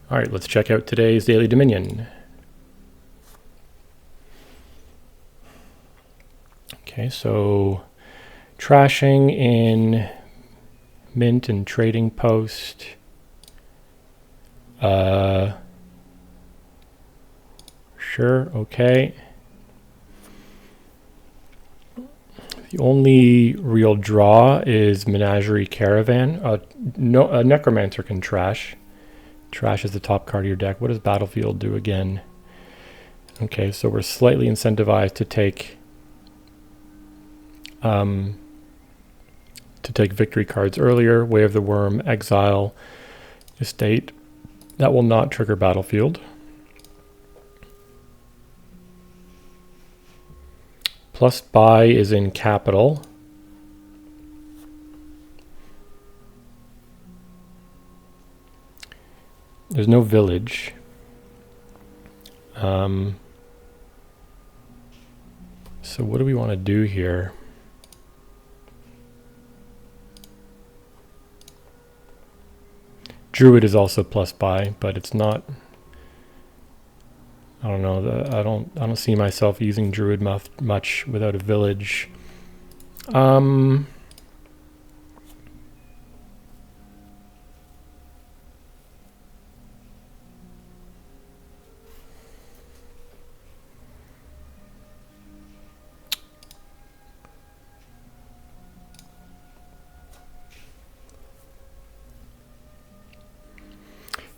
All right, let's check out today's Daily Dominion. Okay, so trashing in Mint and Trading Post. Sure, okay. The only real draw is Menagerie Caravan. No, a Necromancer can trash. Trash is the top card of your deck. What does Battlefield do again? Okay, so we're slightly incentivized to take victory cards earlier. Way of the Worm, Exile, Estate. That will not trigger Battlefield. Plus buy is in Capital. There's no village. So what do we want to do here? Druid is also plus buy, but it's not. I don't know. I don't see myself using Druid much without a village.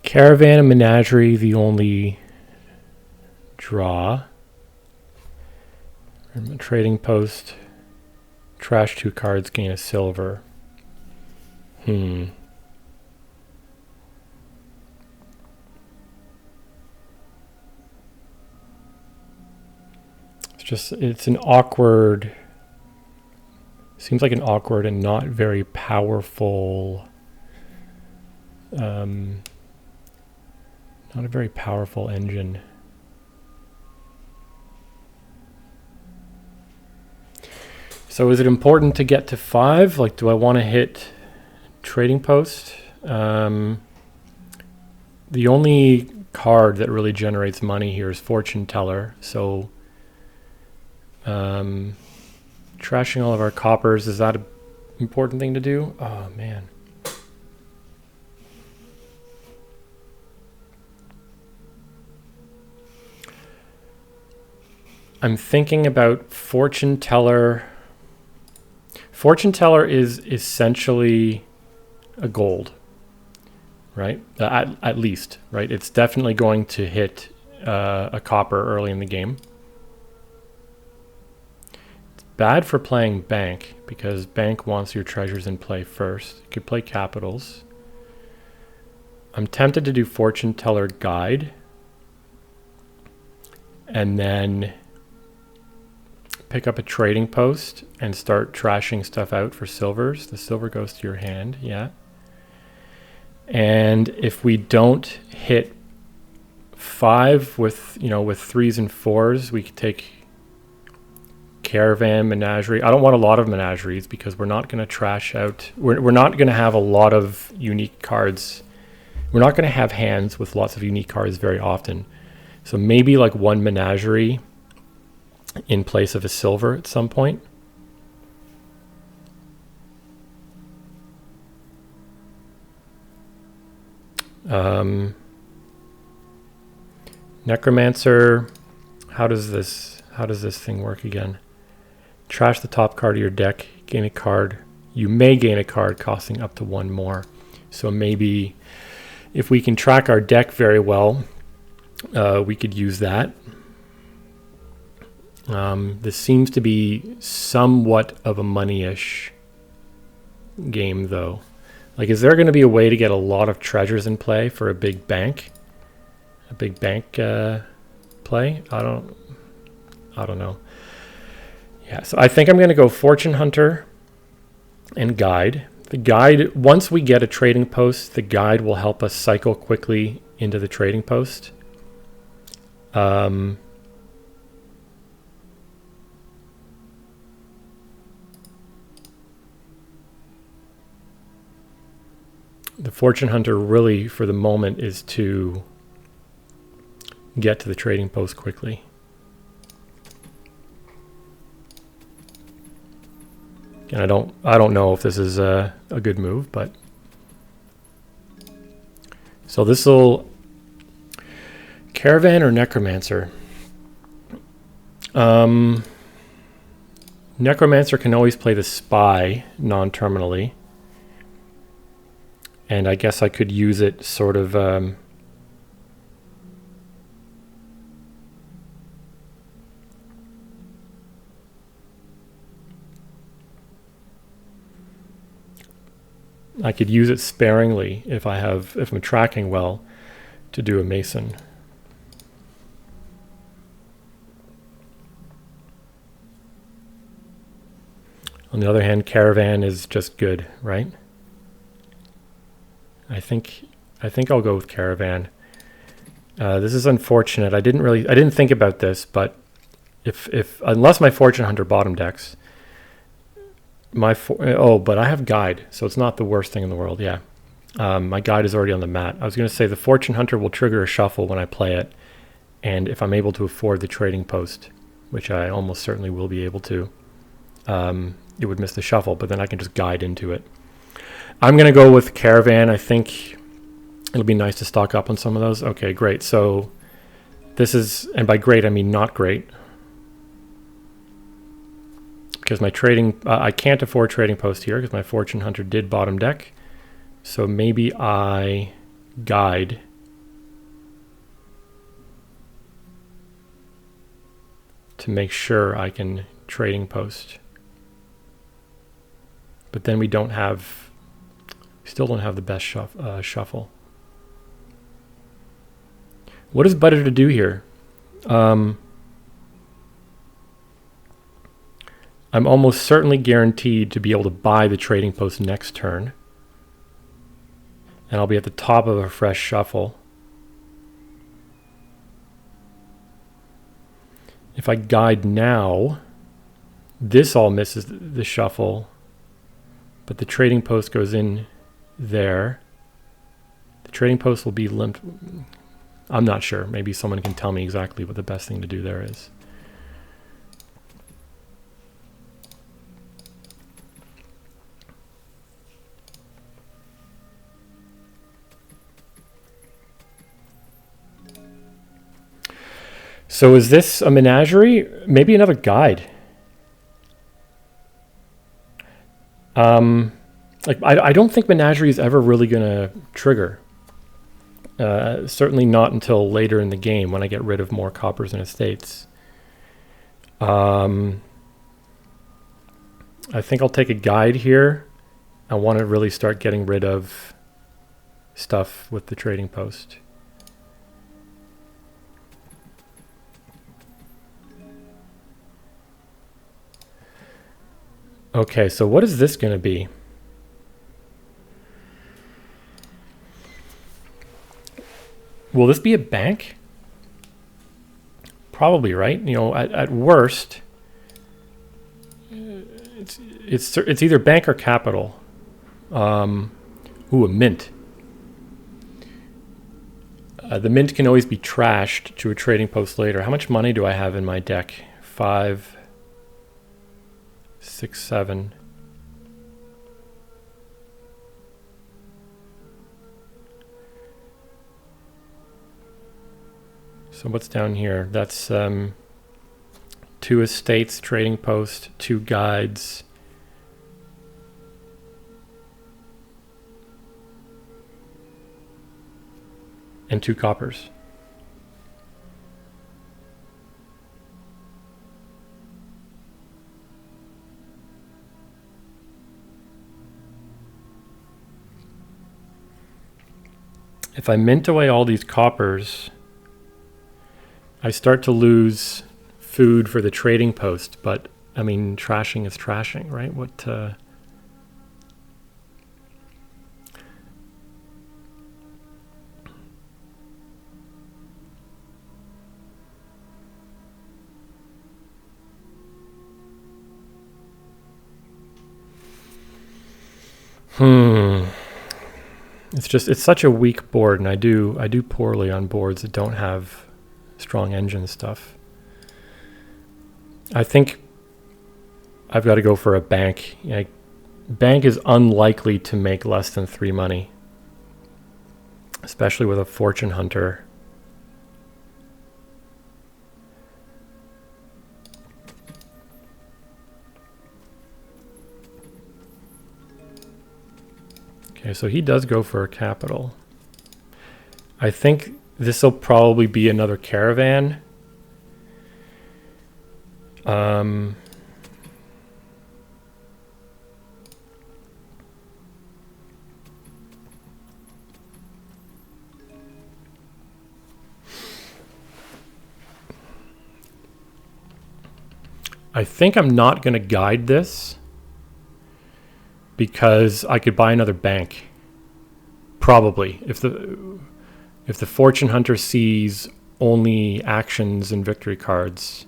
Caravan and Menagerie, the only draw. Trading Post. Trash 2 cards, gain a silver. It's an awkward. Seems like an awkward and not very powerful. Not a very powerful engine. So is it important to get to 5? Like, do I want to hit Trading Post? The only card that really generates money here is Fortune Teller. So trashing all of our coppers, is that an important thing to do? Oh, man. I'm thinking about Fortune Teller. Fortune Teller is essentially a gold, right? At least, right? It's definitely going to hit a copper early in the game. It's bad for playing Bank because Bank wants your treasures in play first. You could play Capitals. I'm tempted to do Fortune Teller Guide and then pick up a Trading Post and start trashing stuff out for silvers. The silver goes to your hand, yeah. And if we don't hit 5 with 3s and 4s, we could take Caravan, Menagerie. I don't want a lot of Menageries because we're not going to trash out. We're not going to have a lot of unique cards. We're not going to have hands with lots of unique cards very often. So maybe like one Menagerie in place of a silver at some point. Necromancer, how does this thing work again? Trash the top card of your deck, gain a card. You may gain a card costing up to 1 more. So maybe if we can track our deck very well, we could use that. This seems to be somewhat of a money-ish game, though. Like, is there going to be a way to get a lot of treasures in play for a big bank? A big bank play? I don't know. Yeah, so I think I'm going to go Fortune Hunter and Guide. The Guide, once we get a Trading Post, the Guide will help us cycle quickly into the Trading Post. The fortune hunter really, for the moment, is to get to the trading post quickly. And I don't know if this is a good move, but so this will Caravan or Necromancer. Necromancer can always play the spy non-terminally. And I guess I could use it sort of I could use it sparingly if I'm tracking well to do a Mason. On the other hand, Caravan is just good, right? I think I'll go with Caravan. This is unfortunate. I didn't think about this, but if unless my Fortune Hunter bottom decks, but I have Guide, so it's not the worst thing in the world. Yeah, my Guide is already on the mat. I was going to say the Fortune Hunter will trigger a shuffle when I play it, and if I'm able to afford the trading post, which I almost certainly will be able to, it would miss the shuffle, but then I can just Guide into it. I'm going to go with Caravan. I think it'll be nice to stock up on some of those. Okay, great. So this is, and by great, I mean not great. Because my trading, I can't afford trading post here because my Fortune Hunter did bottom deck. So maybe I Guide. To make sure I can trading post. But then we still don't have the best shuffle. What is better to do here? I'm almost certainly guaranteed to be able to buy the trading post next turn. And I'll be at the top of a fresh shuffle. If I Guide now, this all misses the shuffle, but the trading post goes in there. The trading post will be limped. I'm not sure. Maybe someone can tell me exactly what the best thing to do there is. So is this a menagerie? Maybe another Guide. I don't think Menagerie is ever really going to trigger. Certainly not until later in the game when I get rid of more coppers and estates. I think I'll take a Guide here. I want to really start getting rid of stuff with the trading post. Okay, so what is this going to be? Will this be a bank? Probably, right? You know, at worst, it's either bank or capital. Ooh, a mint. The mint can always be trashed to a trading post later. How much money do I have in my deck? 5, 6, 7. So what's down here? That's 2 estates, trading post, 2 guides. And 2 coppers. If I mint away all these coppers, I start to lose food for the trading post, but I mean, trashing is trashing, right? it's such a weak board, and I do poorly on boards that don't have strong engine stuff. I think I've got to go for a bank. Bank is unlikely to make less than 3 money, especially with a fortune hunter. Okay, so he does go for a capital. I think this will probably be another caravan. I think I'm not going to guide this because I could buy another bank. Probably. If the fortune hunter sees only actions and victory cards,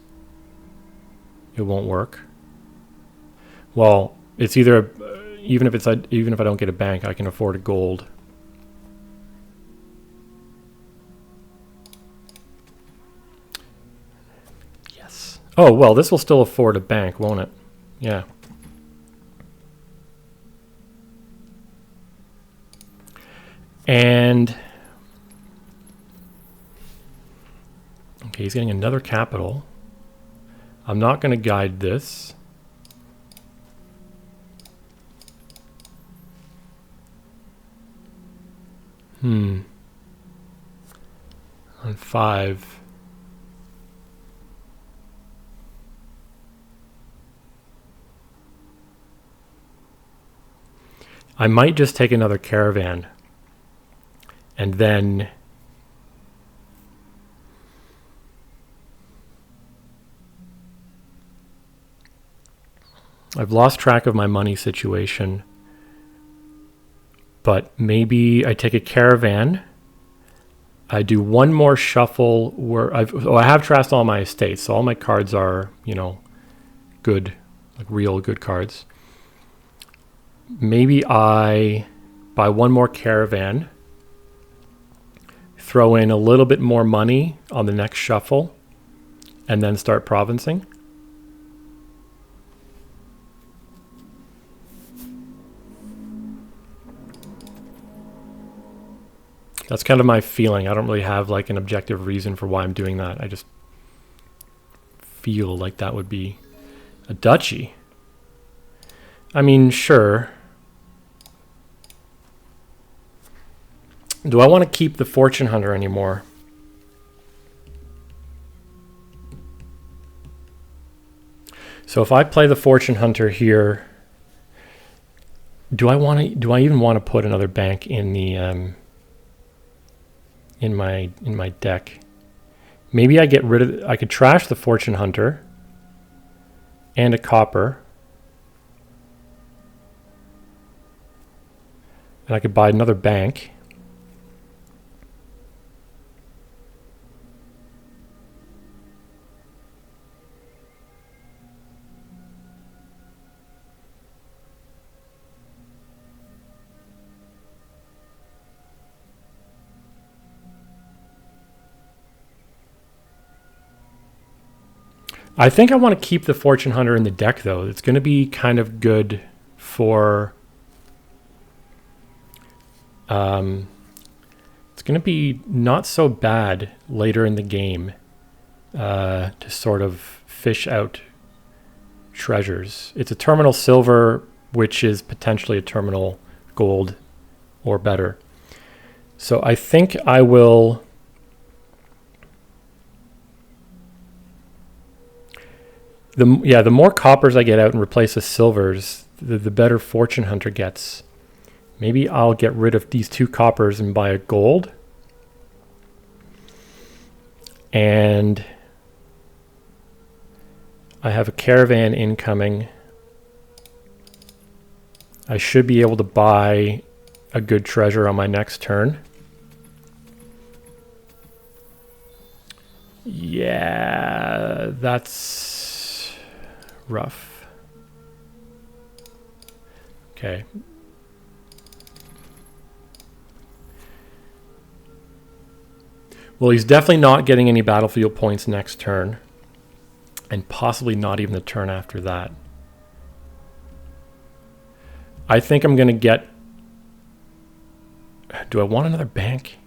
it won't work. Well, it's either even if I don't get a bank, I can afford a gold. Yes. Oh, well, this will still afford a bank, won't it? Yeah. And okay, he's getting another capital. I'm not going to guide this. On 5. I might just take another caravan. And then I've lost track of my money situation, but maybe I take a caravan. I do one more shuffle where I have trashed all my estates, so all my cards are, good, like real good cards. Maybe I buy one more caravan, throw in a little bit more money on the next shuffle, and then start provincing. That's kind of my feeling. I don't really have like an objective reason for why I'm doing that. I just feel like that would be a duchy. I mean, sure. Do I want to keep the fortune hunter anymore? So if I play the fortune hunter here, do I even want to put another bank in the in my deck? Maybe I get rid of I could trash the fortune hunter and a copper. And I could buy another bank. I think I want to keep the fortune hunter in the deck, though. It's going to be kind of good for... it's going to be not so bad later in the game to sort of fish out treasures. It's a terminal silver, which is potentially a terminal gold or better. So I think I will... The more coppers I get out and replace with silvers, the better fortune hunter gets. Maybe I'll get rid of these 2 coppers and buy a gold. And I have a caravan incoming. I should be able to buy a good treasure on my next turn. Yeah, that's rough. Okay. Well, he's definitely not getting any battlefield points next turn. And possibly not even the turn after that. I think I'm going to get... Do I want another bank?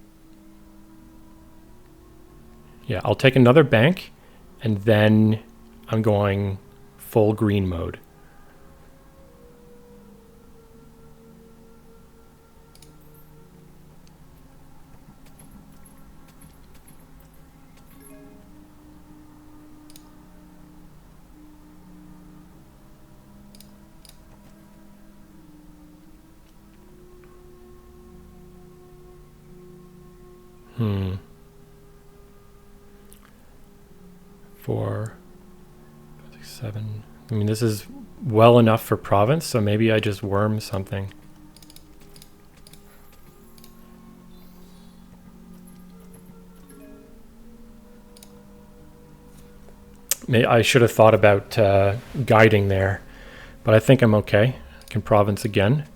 Yeah, I'll take another bank. And then I'm going full green mode. Four, 5, 6, 7. I mean, this is well enough for province, so maybe I just worm something. I should have thought about guiding there, but I think I'm okay. I can province again.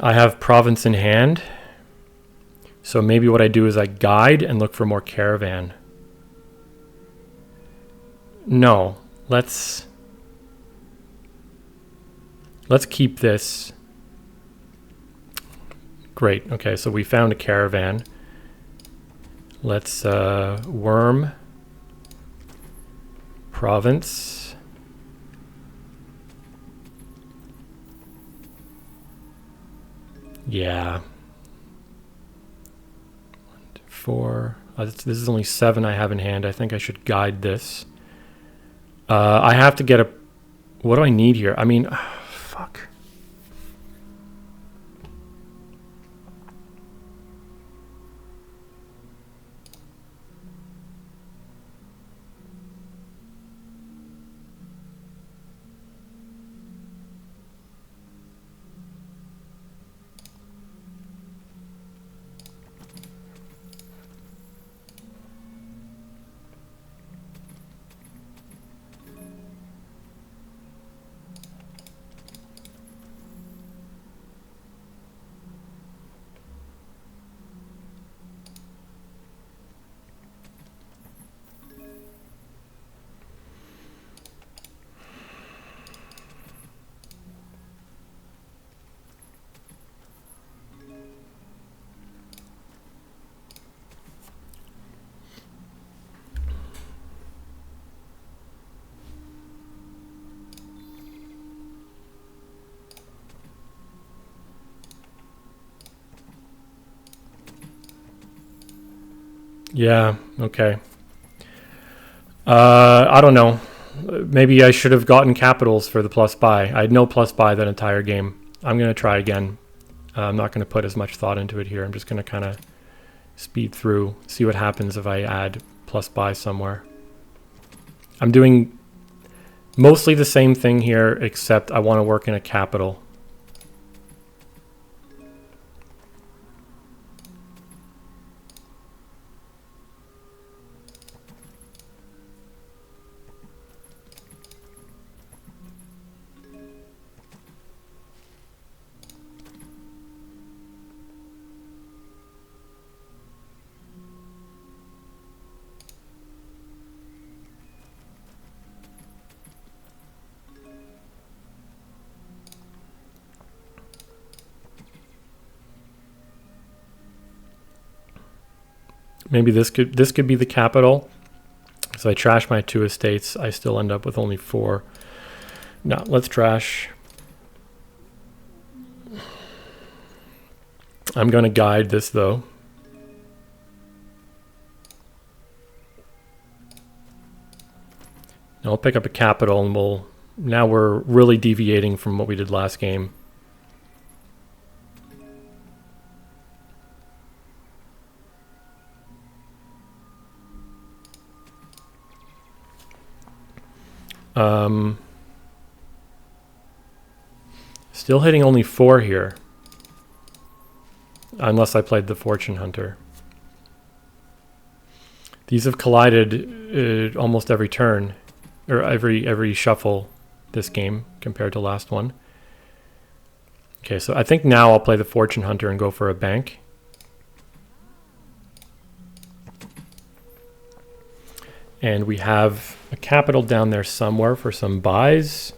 I have province in hand. So maybe what I do is I guide and look for more caravan. No, let's keep this. Great. Okay, so we found a caravan. Let's worm province. Yeah. 1, 2, 4. This is only 7 I have in hand. I think I should guide this. I have to get a... What do I need here? I mean, fuck. Yeah, okay. I don't know. Maybe I should have gotten capitals for the plus buy. I had no plus buy that entire game. I'm going to try again. I'm not going to put as much thought into it here. I'm just going to kind of speed through, see what happens if I add plus buy somewhere. I'm doing mostly the same thing here, except I want to work in a capital. Maybe this could be the capital. So I trash my 2 estates. I still end up with only 4. No, let's trash. I'm going to guide this though. I'll pick up a capital and now we're really deviating from what we did last game. Still hitting only 4 here. Unless I played the Fortune Hunter. These have collided almost every turn. Or every shuffle. this game compared to last one. Okay, so I think now I'll play the Fortune Hunter and go for a bank. And we have a capital down there somewhere for some buys.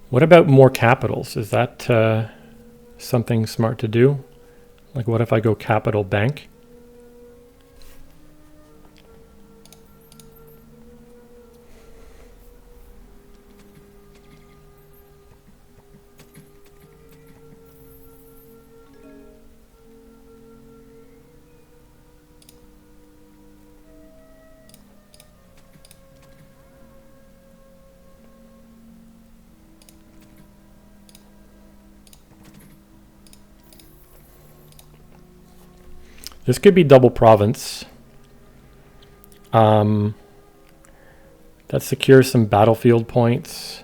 What about more capitals? Is that something smart to do? Like, what if I go capital bank? This could be double province. That secures some battlefield points.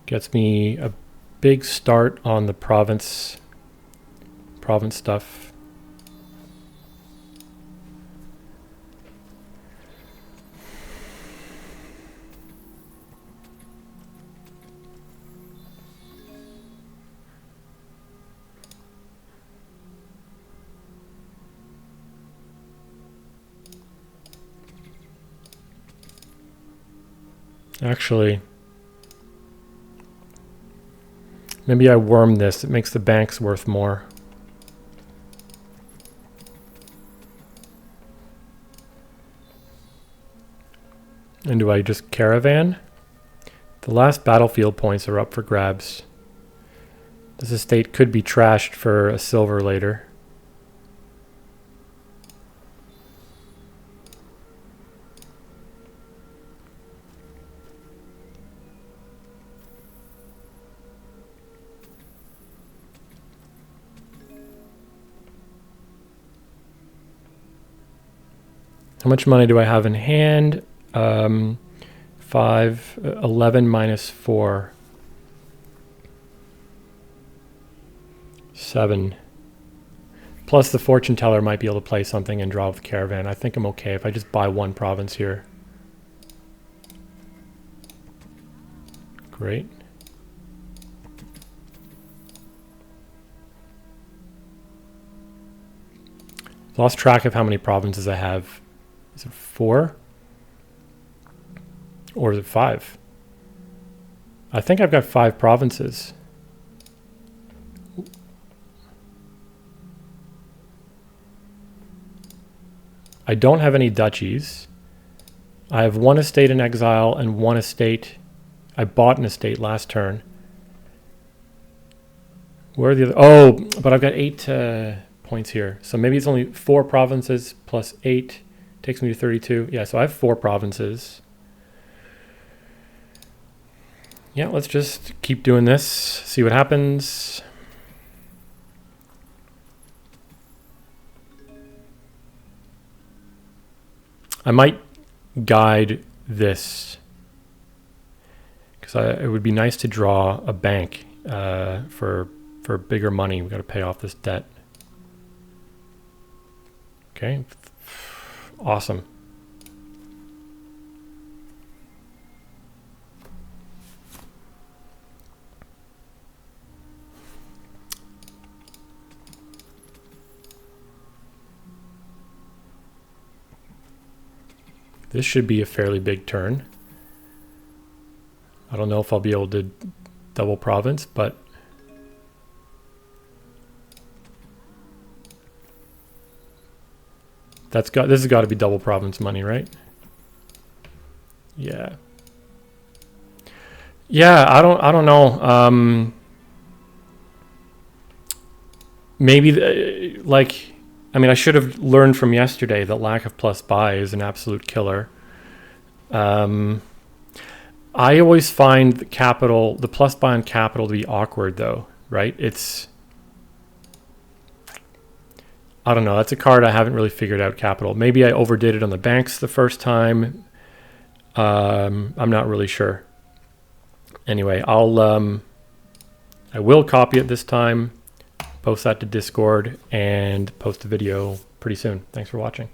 Gets me a big start on the province stuff. Actually, maybe I worm this. It makes the banks worth more. And do I just caravan? The last battlefield points are up for grabs. This estate could be trashed for a silver later. How much money do I have in hand? 11 minus 4. 7. Plus the fortune teller might be able to play something and draw with caravan. I think I'm okay if I just buy one province here. Great. Lost track of how many provinces I have. Is it 4? Or is it 5? I think I've got 5 provinces. I don't have any duchies. I have 1 estate in exile and 1 estate. I bought an estate last turn. Where are the other? Oh, but I've got 8 points here. So maybe it's only 4 provinces plus 8. Takes me to 32. Yeah, so I have 4 provinces. Yeah, let's just keep doing this. See what happens. I might guide this because it would be nice to draw a bank for bigger money. We've got to pay off this debt. Okay, awesome. This should be a fairly big turn. I don't know if I'll be able to double province, but this has got to be double province money, right? Yeah. Yeah, I don't know. Maybe like, I mean, I should have learned from yesterday that lack of plus buy is an absolute killer. I always find the plus buy on capital to be awkward though, right? I don't know. That's a card I haven't really figured out capital. Maybe I overdid it on the banks the first time. I'm not really sure. Anyway, I will copy it this time, post that to Discord, and post a video pretty soon. Thanks for watching.